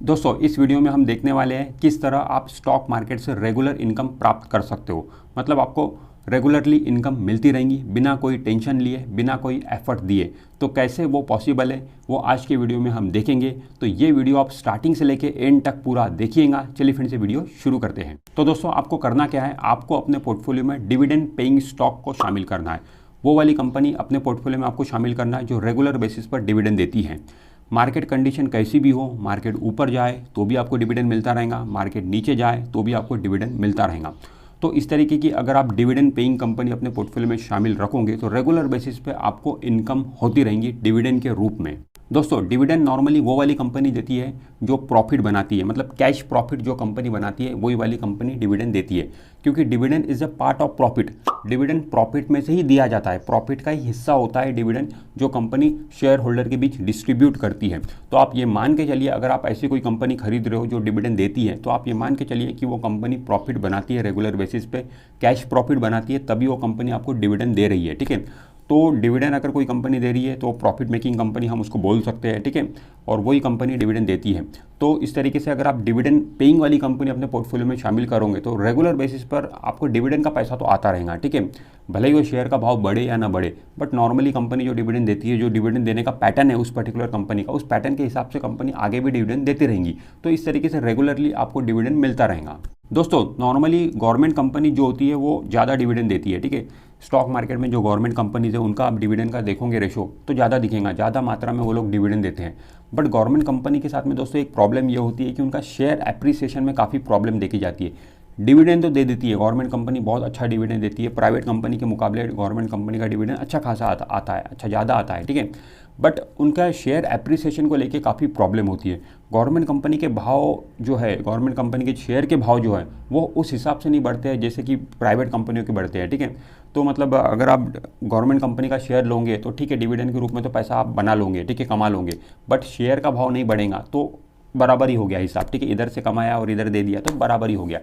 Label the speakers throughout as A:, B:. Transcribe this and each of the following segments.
A: दोस्तों इस वीडियो में हम देखने वाले हैं किस तरह आप स्टॉक मार्केट से रेगुलर इनकम प्राप्त कर सकते हो। मतलब आपको रेगुलरली इनकम मिलती रहेंगी बिना कोई टेंशन लिए, बिना कोई एफर्ट दिए। तो कैसे वो पॉसिबल है वो आज के वीडियो में हम देखेंगे। तो ये वीडियो आप स्टार्टिंग से लेके एंड तक पूरा देखिएगा। चलिए फिर से वीडियो शुरू करते हैं। तो दोस्तों आपको करना क्या है, आपको अपने पोर्टफोलियो में डिविडेंड पेइंग स्टॉक को शामिल करना है। वो वाली कंपनी अपने पोर्टफोलियो में आपको शामिल करना है जो रेगुलर बेसिस पर डिविडेंड देती है। मार्केट कंडीशन कैसी भी हो, मार्केट ऊपर जाए तो भी आपको डिविडेंड मिलता रहेगा, मार्केट नीचे जाए तो भी आपको डिविडेंड मिलता रहेगा। तो इस तरीके की अगर आप डिविडेंड पेइंग कंपनी अपने पोर्टफोलियो में शामिल रखोगे तो रेगुलर बेसिस पे आपको इनकम होती रहेंगी डिविडेंड के रूप में। दोस्तों डिविडेंड नॉर्मली वो वाली कंपनी देती है जो प्रॉफिट बनाती है, मतलब कैश प्रॉफिट जो कंपनी बनाती है वही वाली कंपनी डिविडेंड देती है, क्योंकि dividend is a part of profit. Dividend profit में से ही दिया जाता है, प्रॉफिट का ही हिस्सा होता है डिविडेंड, जो कंपनी शेयर होल्डर के बीच डिस्ट्रीब्यूट करती है। तो आप ये मान के चलिए, अगर आप ऐसी कोई कंपनी खरीद रहे हो जो डिविडेंड देती है तो आप ये मान के चलिए कि वो कंपनी प्रॉफिट बनाती है, रेगुलर बेसिस पे कैश प्रॉफिट बनाती है, तभी वो कंपनी आपको डिविडेंड दे रही है। ठीक है, तो डिविडेंड अगर कोई कंपनी दे रही है तो प्रॉफिट मेकिंग कंपनी हम उसको बोल सकते हैं। ठीक है, और वही कंपनी डिविडेंड देती है। तो इस तरीके से अगर आप डिविडेंड पेइंग वाली कंपनी अपने पोर्टफोलियो में शामिल करोगे तो रेगुलर बेसिस पर आपको डिविडेंड का पैसा तो आता रहेगा। ठीक है, भले ही वो शेयर का भाव बढ़े या ना बढ़े, बट नॉर्मली कंपनी जो डिविडेंड देती है, जो डिविडेंड देने का पैटर्न है उस पर्टिकुलर कंपनी का, उस पैटर्न के हिसाब से कंपनी आगे भी डिविडेंड देती रहेंगी। तो इस तरीके से रेगुलरली आपको डिविडेंड मिलता रहेगा। दोस्तों नॉर्मली गवर्नमेंट कंपनी जो होती है वो ज़्यादा डिविडेंड देती है। ठीक है, स्टॉक मार्केट में जो गवर्नमेंट कंपनीज है उनका आप डिविडेंड का देखोगे रेशो तो ज़्यादा दिखेगा, ज़्यादा मात्रा में वो लोग डिविडेंड देते हैं। बट गवर्नमेंट कंपनी के साथ में दोस्तों एक प्रॉब्लम ये होती है कि उनका शेयर एप्रिसिएशन में काफ़ी प्रॉब्लम देखी जाती है। डिविडेंड तो दे देती है गवर्नमेंट कंपनी, बहुत अच्छा डिविडेंड देती है, प्राइवेट कंपनी के मुकाबले गवर्नमेंट कंपनी का डिविडेंड अच्छा खासा आता है, अच्छा ज़्यादा आता है। ठीक है, बट उनका शेयर एप्रिसिएशन को लेके काफ़ी प्रॉब्लम होती है। गवर्नमेंट कंपनी के भाव जो है, गवर्नमेंट कंपनी के शेयर के भाव जो है वो उस हिसाब से नहीं बढ़ते हैं जैसे कि प्राइवेट कंपनियों के बढ़ते हैं। ठीक है, तो मतलब अगर आप गवर्नमेंट कंपनी का शेयर लोगे तो ठीक है, डिविडेंड के रूप में तो पैसा आप बना लोगे, ठीक है, कमा लोगे, बट शेयर का भाव नहीं बढ़ेगा तो बराबर ही हो गया हिसाब। ठीक है, इधर से कमाया और इधर दे दिया तो बराबर ही हो गया।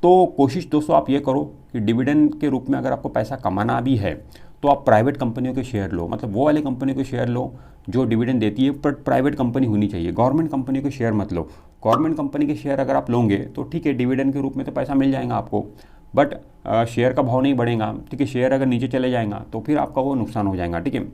A: तो कोशिश दोस्तों आप ये करो कि डिविडेंड के रूप में अगर आपको पैसा कमाना भी है तो आप प्राइवेट कंपनियों के शेयर लो, मतलब वो वाले कंपनियों के शेयर लो जो डिविडेंड देती है, पर प्राइवेट कंपनी होनी चाहिए। गवर्नमेंट कंपनी के शेयर मत लो। गवर्नमेंट कंपनी के शेयर अगर आप लोगे तो ठीक है, डिविडेंड के रूप में तो पैसा मिल जाएगा आपको, बट शेयर का भाव नहीं बढ़ेगा। ठीक है, शेयर अगर नीचे चले जाएगा तो फिर आपका वो नुकसान हो जाएगा। ठीक है,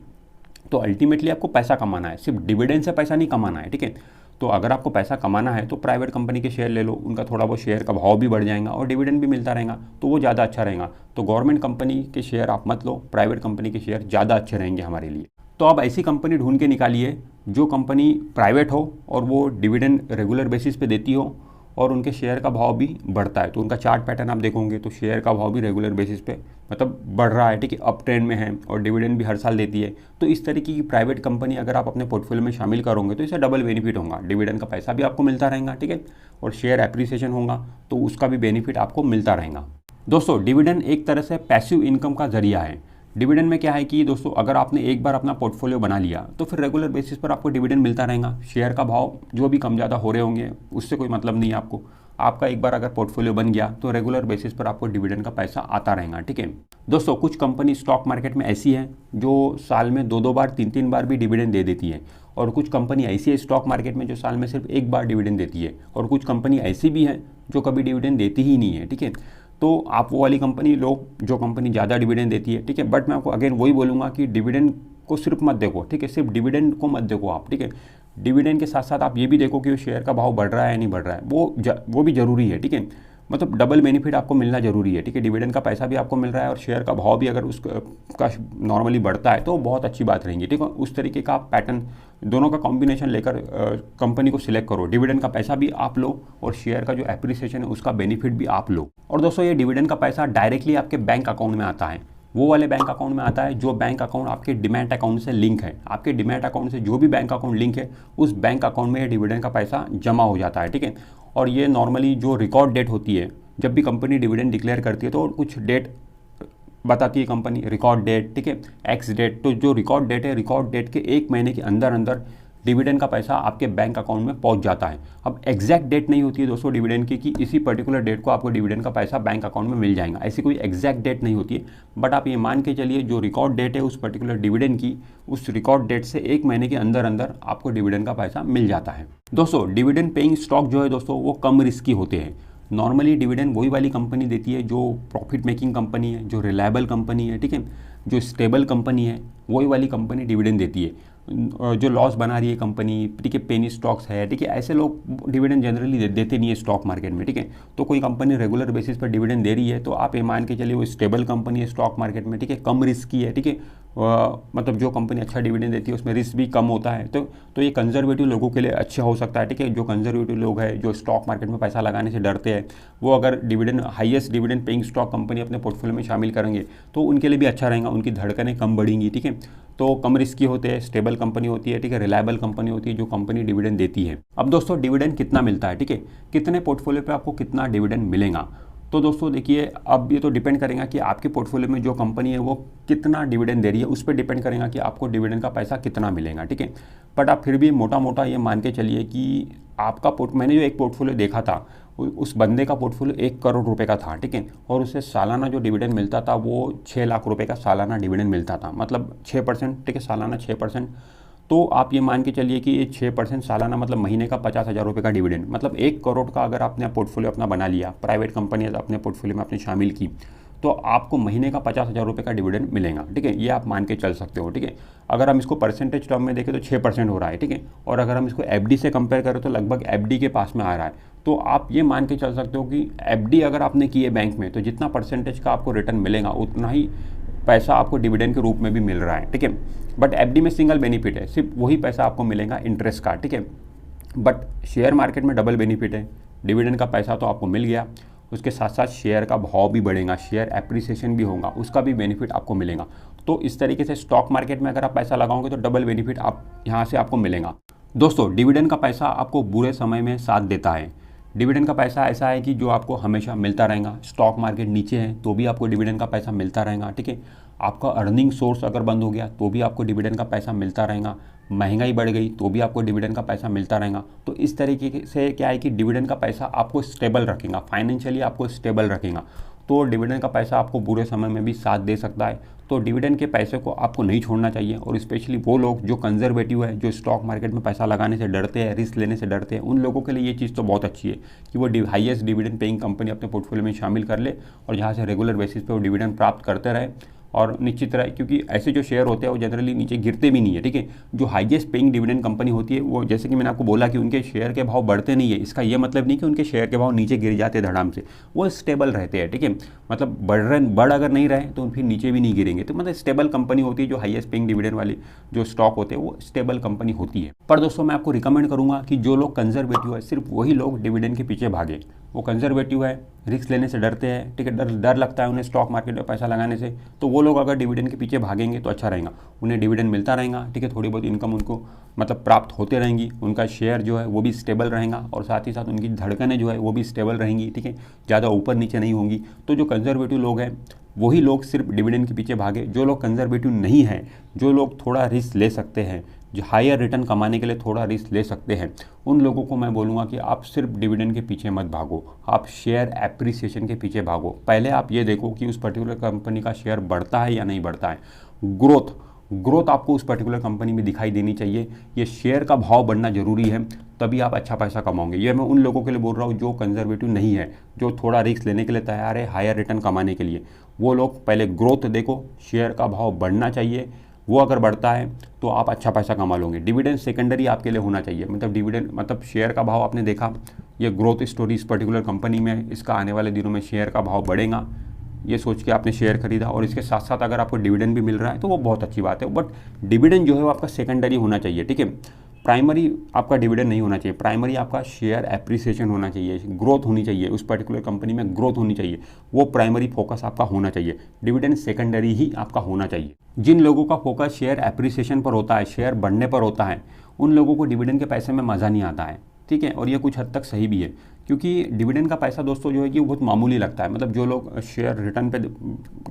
A: तो अल्टीमेटली आपको पैसा कमाना है, सिर्फ डिविडेंड से पैसा नहीं कमाना है। ठीक है, तो अगर आपको पैसा कमाना है तो प्राइवेट कंपनी के शेयर ले लो, उनका थोड़ा बहुत शेयर का भाव भी बढ़ जाएगा और डिविडेंड भी मिलता रहेगा, तो वो ज़्यादा अच्छा रहेगा। तो गवर्नमेंट कंपनी के शेयर आप मत लो, प्राइवेट कंपनी के शेयर ज़्यादा अच्छे रहेंगे हमारे लिए। तो आप ऐसी कंपनी ढूंढ के निकालिए जो कंपनी प्राइवेट हो और वो डिविडेंड रेगुलर बेसिस पे देती हो और उनके शेयर का भाव भी बढ़ता है। तो उनका चार्ट पैटर्न आप देखोगे तो शेयर का भाव भी रेगुलर बेसिस पे मतलब बढ़ रहा है। ठीक है, अप ट्रेंड में है और डिविडेंड भी हर साल देती है। तो इस तरीके की प्राइवेट कंपनी अगर आप अपने पोर्टफोलियो में शामिल करोगे तो इससे डबल बेनिफिट होगा, डिविडेंड का पैसा भी आपको मिलता रहेगा, ठीक है, और शेयर एप्रिसिएशन होगा तो उसका भी बेनिफिट आपको मिलता रहेगा। दोस्तों डिविडेंड एक तरह से पैसिव इनकम का जरिया है। डिविडेंड में क्या है कि दोस्तों अगर आपने एक बार अपना पोर्टफोलियो बना लिया तो फिर रेगुलर बेसिस पर आपको डिविडेंड मिलता रहेगा। शेयर का भाव जो भी कम ज़्यादा हो रहे होंगे उससे कोई मतलब नहीं है आपको। आपका एक बार अगर पोर्टफोलियो बन गया तो रेगुलर बेसिस पर आपको डिविडेंड का पैसा आता रहेगा। ठीक है दोस्तों, कुछ कंपनी स्टॉक मार्केट में ऐसी है जो साल में 2-2 बार 3-3 बार भी डिविडेंड दे देती है, और कुछ कंपनी ऐसी है स्टॉक मार्केट में जो साल में सिर्फ एक बार डिविडेंड देती है, और कुछ कंपनी ऐसी भी है जो कभी डिविडेंड देती ही नहीं है। ठीक है, तो आप वो वाली कंपनी लो जो कंपनी ज़्यादा डिविडेंड देती है। ठीक है, बट मैं आपको अगेन वही बोलूँगा कि डिविडेंड को सिर्फ मत देखो। ठीक है, सिर्फ डिविडेंड को मत देखो आप। ठीक है, डिविडेंड के साथ साथ आप ये भी देखो कि शेयर का भाव बढ़ रहा है या नहीं बढ़ रहा है, वो भी जरूरी है। ठीक है, मतलब डबल बेनिफिट आपको मिलना जरूरी है। ठीक है, डिविडेंड का पैसा भी आपको मिल रहा है और शेयर का भाव भी अगर उसका नॉर्मली बढ़ता है तो बहुत अच्छी बात रहेंगी। ठीक है, उस तरीके का पैटर्न दोनों का कॉम्बिनेशन लेकर कंपनी को सिलेक्ट करो। डिविडेंड का पैसा भी आप लो और शेयर का जो एप्रिसिएशन है उसका बेनिफिट भी आप लो। और दोस्तों ये डिविडेंड का पैसा डायरेक्टली आपके बैंक अकाउंट में आता है, वो वाले बैंक अकाउंट में आता है जो बैंक अकाउंट आपके डीमैट अकाउंट से लिंक है। आपके डीमैट अकाउंट से जो भी बैंक अकाउंट लिंक है उस बैंक अकाउंट में ये डिविडेंड का पैसा जमा हो जाता है। ठीक है, और ये नॉर्मली जो रिकॉर्ड डेट होती है, जब भी कंपनी डिविडेंड डिक्लेयर करती है तो कुछ डेट बताती है कंपनी, रिकॉर्ड डेट, ठीक है, एक्स डेट। तो जो रिकॉर्ड डेट है, रिकॉर्ड डेट के 1 महीने के अंदर अंदर डिविडेंड का पैसा आपके बैंक अकाउंट में पहुंच जाता है। अब एग्जैक्ट डेट नहीं होती है दोस्तों डिविडेंड की कि इसी पर्टिकुलर डेट को आपको डिविडेंड का पैसा बैंक अकाउंट में मिल जाएगा, ऐसी कोई एग्जैक्ट डेट नहीं होती है। बट आप ये मान के चलिए जो रिकॉर्ड डेट है उस पर्टिकुलर डिविडेंड की, उस रिकॉर्ड डेट से 1 महीने के अंदर अंदर आपको डिविडेंड का पैसा मिल जाता है। दोस्तों डिविडेंड पेइंग स्टॉक जो है दोस्तों वो कम रिस्की होते हैं। नॉर्मली डिविडेंड वही वाली कंपनी देती है जो प्रॉफिट मेकिंग कंपनी है, जो रिलायबल कंपनी है, ठीक है, जो स्टेबल कंपनी है, वही वाली कंपनी डिविडेंड देती है। जो लॉस बना रही है कंपनी, ठीक है, पेनी स्टॉक्स है, ठीक है, ऐसे लोग डिविडेंड जनरली देते नहीं है स्टॉक मार्केट में, ठीक है। तो कोई कंपनी रेगुलर बेसिस पर डिविडेंड दे रही है तो आप ये मान के चलिए वो स्टेबल कंपनी है स्टॉक मार्केट में, ठीक है, कम रिस्क की है, ठीक है। मतलब जो कंपनी अच्छा डिविडेंड देती है उसमें रिस्क भी कम होता है, तो ये कंजर्वेटिव लोगों के लिए अच्छा हो सकता है, ठीक है। जो कंजर्वेटिव लोग हैं जो स्टॉक मार्केट में पैसा लगाने से डरते हैं, वो अगर dividend highest dividend paying stock company अपने पोर्टफोलियो में शामिल करेंगे तो उनके लिए भी अच्छा रहेगा, उनकी धड़कनें कम बढ़ेंगी, ठीक है। तो कम रिस्की होते हैं, स्टेबल कंपनी होती है, ठीक है, रिलायबल कंपनी होती है जो कंपनी डिविडेंड देती है। अब दोस्तों डिविडेंड कितना मिलता है, ठीक है, कितने पोर्टफोलियो पे आपको कितना डिविडेंड मिलेगा। तो दोस्तों देखिए अब ये तो डिपेंड करेगा कि आपके पोर्टफोलियो में जो कंपनी है वो कितना डिविडेंड दे रही है, उस पर डिपेंड करेगा कि आपको डिविडेंड का पैसा कितना मिलेगा, ठीक है। बट आप फिर भी मोटा मोटा ये मान के चलिए कि आपका मैंने जो एक पोर्टफोलियो देखा था उस बंदे का पोर्टफोलियो 1 करोड़ रुपए का था, ठीक है, और उसे सालाना जो डिविडेंड मिलता था वो 6 लाख रुपए का सालाना डिविडेंड मिलता था, मतलब 6%, ठीक है, सालाना 6%। तो आप ये मान के चलिए कि ये 6% सालाना मतलब महीने का 50,000 रुपये का डिविडेंड, मतलब 1 करोड़ का अगर आपने पोर्टफोलियो अपना बना लिया, प्राइवेट कंपनी अपने पोर्टफोलियो में आपने शामिल की, तो आपको महीने का 50,000 रुपये का डिविडेंड मिलेगा, ठीक है। ये आप मान के चल सकते हो, ठीक है। अगर हम इसको परसेंटेज टर्म में देखें तो 6% हो रहा है, ठीक है, और अगर हम इसको एफडी से कंपेयर करें तो लगभग एफडी के पास में आ रहा है। तो आप ये मान के चल सकते हो कि एफडी अगर आपने की है बैंक में तो जितना परसेंटेज का आपको रिटर्न मिलेगा उतना ही पैसा आपको डिविडेंड के रूप में भी मिल रहा है, ठीक है। बट एफडी में सिंगल बेनिफिट है, सिर्फ वही पैसा आपको मिलेगा इंटरेस्ट का, ठीक है। बट शेयर मार्केट में डबल बेनिफिट है, डिविडेंड का पैसा तो आपको मिल गया, उसके साथ साथ शेयर का भाव भी बढ़ेगा, शेयर एप्रिसिएशन भी होगा, उसका भी बेनिफिट आपको मिलेगा। तो इस तरीके से स्टॉक मार्केट में अगर आप पैसा लगाओगे तो डबल बेनिफिट आप यहाँ से आपको मिलेगा। दोस्तों डिविडेंड का पैसा आपको बुरे समय में साथ देता है। डिविडेंड का पैसा ऐसा है कि जो आपको हमेशा मिलता रहेगा, स्टॉक मार्केट नीचे है तो भी आपको डिविडेंड का पैसा मिलता रहेगा, ठीक है। आपका अर्निंग सोर्स अगर बंद हो गया तो भी आपको डिविडेंड का पैसा मिलता रहेगा, महंगाई बढ़ गई तो भी आपको डिविडेंड का पैसा मिलता रहेगा। तो इस तरीके से क्या है कि डिविडेंड का पैसा आपको स्टेबल रखेगा, फाइनेंशियली आपको स्टेबल रखेगा। तो डिविडेंड का पैसा आपको बुरे समय में भी साथ दे सकता है। तो डिविडेंड के पैसे को आपको नहीं छोड़ना चाहिए, और स्पेशली वो लोग जो कंजर्वेटिव है, जो स्टॉक मार्केट में पैसा लगाने से डरते हैं, रिस्क लेने से डरते हैं, उन लोगों के लिए ये चीज़ तो बहुत अच्छी है कि वो हाईएस्ट डिविडेंड पेइंग कंपनी अपने पोर्टफोलियो में शामिल कर ले और जहाँ से रेगुलर बेसिस पे वो डिविडेंड प्राप्त करते रहे। और निश्चित रहे, क्योंकि ऐसे जो शेयर होते हैं वो जनरली नीचे गिरते भी नहीं है, ठीक है। जो हाईएस्ट पेइंग डिविडेंड कंपनी होती है वो, जैसे कि मैंने आपको बोला कि उनके शेयर के भाव बढ़ते नहीं है, इसका ये मतलब नहीं कि उनके शेयर के भाव नीचे गिर जाते धड़ाम से, वो स्टेबल रहते हैं, ठीक है। मतलब बढ़ अगर नहीं रहे तो फिर नीचे भी नहीं गिरेंगे। तो मतलब स्टेबल कंपनी होती है जो हाईएस्ट पेइंग डिविडेंड वाली जो स्टॉक होते हैं वो स्टेबल कंपनी होती है। पर दोस्तों मैं आपको रिकमेंड करूंगा कि जो लोग कंजर्वेटिव है सिर्फ वही लोग डिविडेंड के पीछे भागे। वो कंजर्वेटिव है, रिस्क लेने से डरते हैं, ठीक है, डर लगता है उन्हें स्टॉक मार्केट में पैसा लगाने से, तो वो लोग अगर डिविडेंड के पीछे भागेंगे तो अच्छा रहेगा, उन्हें डिविडेंड मिलता रहेगा, ठीक है, थोड़ी बहुत इनकम उनको मतलब प्राप्त होते रहेंगी, उनका शेयर जो है वो भी स्टेबल रहेगा, और साथ ही साथ उनकी धड़कनें जो है वो भी स्टेबल रहेंगी, ठीक है, ज़्यादा ऊपर नीचे नहीं होंगी। तो जो कंजर्वेटिव लोग हैं वही लोग सिर्फ डिविडेंड के पीछे भागे। जो लोग कंजर्वेटिव नहीं हैं, जो लोग थोड़ा रिस्क ले सकते हैं, जो हायर रिटर्न कमाने के लिए थोड़ा रिस्क ले सकते हैं, उन लोगों को मैं बोलूँगा कि आप सिर्फ डिविडेंड के पीछे मत भागो, आप शेयर एप्रिसिएशन के पीछे भागो। पहले आप ये देखो कि उस पर्टिकुलर कंपनी का शेयर बढ़ता है या नहीं बढ़ता है। ग्रोथ आपको उस पर्टिकुलर कंपनी में दिखाई देनी चाहिए। ये शेयर का भाव बढ़ना जरूरी है, तभी आप अच्छा पैसा कमाओगे। ये मैं उन लोगों के लिए बोल रहा हूँ जो कंजर्वेटिव नहीं है, जो थोड़ा रिस्क लेने के लिए तैयार है हायर रिटर्न कमाने के लिए। वो लोग पहले ग्रोथ देखो, शेयर का भाव बढ़ना चाहिए, वो अगर बढ़ता है तो आप अच्छा पैसा कमा लोगे। डिविडेंड सेकेंडरी आपके लिए होना चाहिए, मतलब डिविडेंड मतलब शेयर का भाव आपने देखा, ये ग्रोथ स्टोरी इस पर्टिकुलर कंपनी में, इसका आने वाले दिनों में शेयर का भाव बढ़ेगा, ये सोच के आपने शेयर खरीदा, और इसके साथ साथ अगर आपको डिविडेंड भी मिल रहा है तो वो बहुत अच्छी बात है। बट डिविडेंड जो है वो आपका सेकेंडरी होना चाहिए, ठीक है, प्राइमरी आपका डिविडेंड नहीं होना चाहिए। प्राइमरी आपका शेयर एप्रिसिएशन होना चाहिए, ग्रोथ होनी चाहिए, उस पर्टिकुलर कंपनी में ग्रोथ होनी चाहिए, वो प्राइमरी फोकस आपका होना चाहिए। डिविडेंड सेकेंडरी ही आपका होना चाहिए। जिन लोगों का फोकस शेयर एप्रिसिएशन पर होता है, शेयर बढ़ने पर होता है, उन लोगों को डिविडेंड के पैसे में मज़ा नहीं आता है, ठीक है, और ये कुछ हद तक सही भी है, क्योंकि डिविडेंड का पैसा दोस्तों जो है कि वो बहुत मामूली लगता है। मतलब जो लोग शेयर रिटर्न पे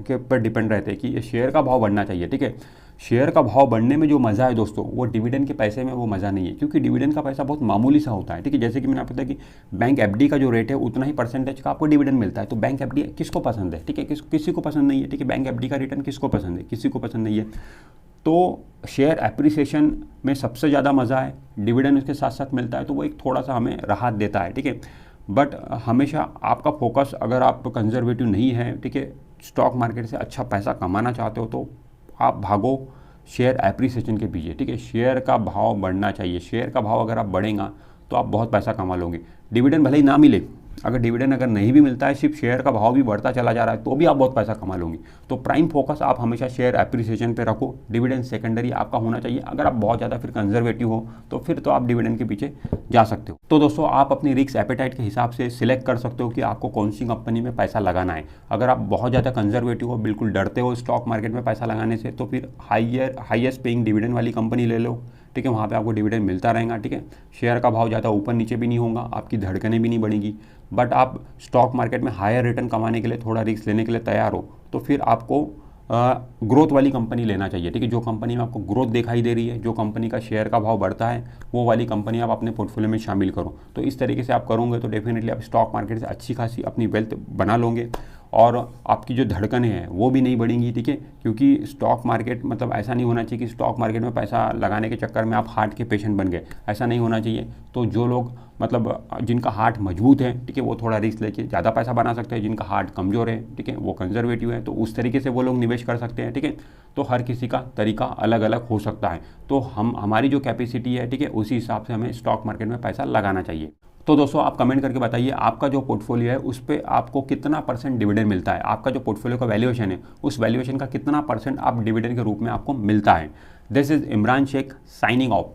A: के पर डिपेंड रहते हैं कि ये शेयर का भाव बढ़ना चाहिए, ठीक है, शेयर का भाव बढ़ने में जो मज़ा है दोस्तों, वो डिविडेंड के पैसे में वो मज़ा नहीं है, क्योंकि डिविडेंड का पैसा बहुत मामूली सा होता है, ठीक है। जैसे कि मैंने आपको बताया कि बैंक एफडी का जो रेट है उतना ही परसेंटेज का आपको डिविडेंड मिलता है। तो बैंक एफडी किसको पसंद है, ठीक है, किसी को पसंद नहीं है, ठीक है। बैंक एफडी का रिटर्न किसको पसंद है, किसी को पसंद नहीं है। तो शेयर एप्रिसिएशन में सबसे ज़्यादा मज़ा है, डिविडेंड उसके साथ साथ मिलता है, तो वो एक थोड़ा सा हमें राहत देता है, ठीक है। बट हमेशा आपका फोकस, अगर आप कंजर्वेटिव नहीं है, ठीक है, स्टॉक मार्केट से अच्छा पैसा कमाना चाहते हो, तो आप भागो शेयर एप्रिसिएशन के पीछे, ठीक है। शेयर का भाव बढ़ना चाहिए, शेयर का भाव अगर आप बढ़ेगा तो आप बहुत पैसा कमा लोगे। डिविडेंड भले ही ना मिले, अगर डिविडेंड अगर नहीं भी मिलता है, सिर्फ शेयर का भाव भी बढ़ता चला जा रहा है, तो भी आप बहुत पैसा कमा लोगे। तो प्राइम फोकस आप हमेशा शेयर एप्रिसिएशन पे रखो, डिविडेंड सेकेंडरी आपका होना चाहिए। अगर आप बहुत ज़्यादा फिर कंजर्वेटिव हो तो फिर तो आप डिविडेंड के पीछे जा सकते हो। तो दोस्तों आप अपनी रिस्क एपेटाइट के हिसाब से सिलेक्ट कर सकते हो कि आपको कौन सी कंपनी में पैसा लगाना है। अगर आप बहुत ज़्यादा कंजर्वेटिव हो, बिल्कुल डरते हो स्टॉक मार्केट में पैसा लगाने से, तो फिर हाईएस्ट पेइंग डिविडेंड वाली कंपनी ले लो, ठीक है, वहाँ पे आपको डिविडेंड मिलता रहेगा, ठीक है। शेयर का भाव ज़्यादा ऊपर नीचे भी नहीं होगा, आपकी धड़कनें भी नहीं बढ़ेंगी। बट आप स्टॉक मार्केट में हायर रिटर्न कमाने के लिए, थोड़ा रिस्क लेने के लिए तैयार हो, तो फिर आपको ग्रोथ वाली कंपनी लेना चाहिए, ठीक है। जो कंपनी में आपको ग्रोथ दिखाई दे रही है, जो कंपनी का शेयर का भाव बढ़ता है, वो वाली कंपनी आप अपने पोर्टफोलियो में शामिल करो। तो इस तरीके से आप करोगे तो डेफिनेटली आप स्टॉक मार्केट से अच्छी खासी अपनी वेल्थ बना लोगे, और आपकी जो धड़कनें हैं वो भी नहीं बढ़ेंगी, ठीक है। क्योंकि स्टॉक मार्केट मतलब ऐसा नहीं होना चाहिए कि स्टॉक मार्केट में पैसा लगाने के चक्कर में आप हार्ट के पेशेंट बन गए, ऐसा नहीं होना चाहिए। तो जो लोग मतलब जिनका हार्ट मजबूत है, ठीक है, वो थोड़ा रिस्क लेके ज़्यादा पैसा बना सकते हैं। जिनका हार्ट कमज़ोर है, ठीक है, वो कंजर्वेटिव है, तो उस तरीके से वो लोग निवेश कर सकते हैं, ठीक है। तो हर किसी का तरीका अलग अलग हो सकता है। तो हमारी जो कैपेसिटी है, ठीक है, उसी हिसाब से हमें स्टॉक मार्केट में पैसा लगाना चाहिए। तो दोस्तों आप कमेंट करके बताइए आपका जो पोर्टफोलियो है उस पर आपको कितना % डिविडेंड मिलता है। आपका जो पोर्टफोलियो का वैल्यूएशन है, उस वैल्यूएशन का कितना % आप डिविडेंड के रूप में आपको मिलता है। This is Imran Shaikh signing of.